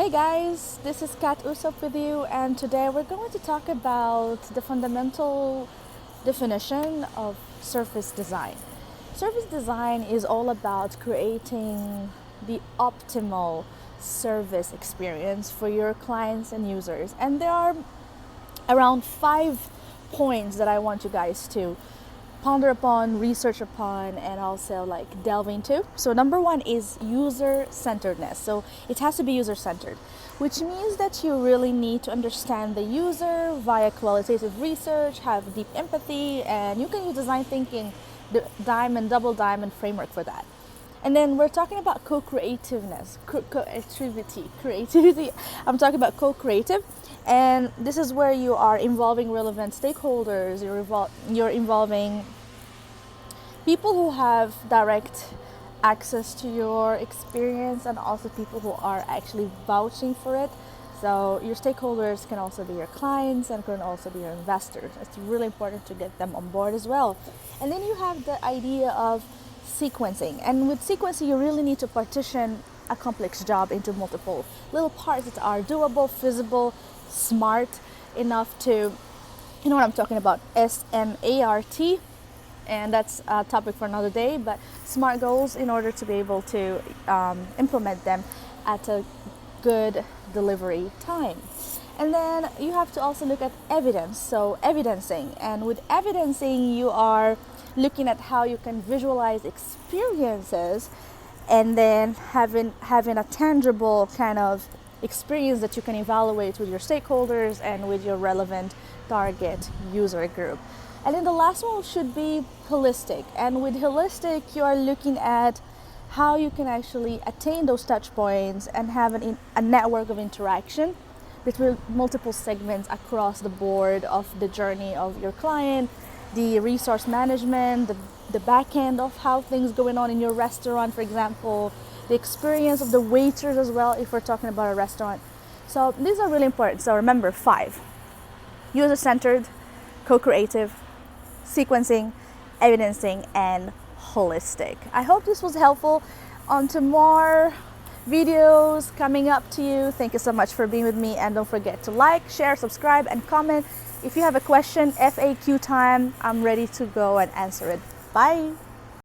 Hey guys, this is Kat Usop with you, and today we're going to talk about the fundamental definition of service design. Service design is all about creating the optimal service experience for your clients and users, and there are around 5 points that I want you guys to ponder upon, research upon, and also delve into. So number 1 is user-centeredness. So it has to be user-centered, which means that you really need to understand the user via qualitative research, have deep empathy, and you can use design thinking, the double diamond framework for that. And then we're talking about co-creativeness, creativity. I'm talking about co-creative, and this is where you are involving relevant stakeholders. You're involving people who have direct access to your experience, and also people who are actually vouching for it. So your stakeholders can also be your clients and can also be your investors. It's really important to get them on board as well. And then you have the idea of sequencing, and with sequencing you really need to partition a complex job into multiple little parts that are doable, feasible, smart enough to, you know what I'm talking about, SMART, and that's a topic for another day, but SMART goals in order to be able to implement them at a good delivery time. And then you have to also look at evidence, so evidencing, and with evidencing you are looking at how you can visualize experiences and then having a tangible kind of experience that you can evaluate with your stakeholders and with your relevant target user group. And then the last one should be holistic, and with holistic you are looking at how you can actually attain those touch points and have a network of interaction between multiple segments across the board of the journey of your client, the resource management, the back end of how things going on in your restaurant, for example, the experience of the waiters as well, if we're talking about a restaurant. So these are really important. So remember 5: user-centered, co-creative, sequencing, evidencing, and holistic. I hope this was helpful. On to more videos coming up to you. Thank you so much for being with me, and don't forget to like, share, subscribe, and comment. If you have a question, FAQ time, I'm ready to go and answer it. Bye.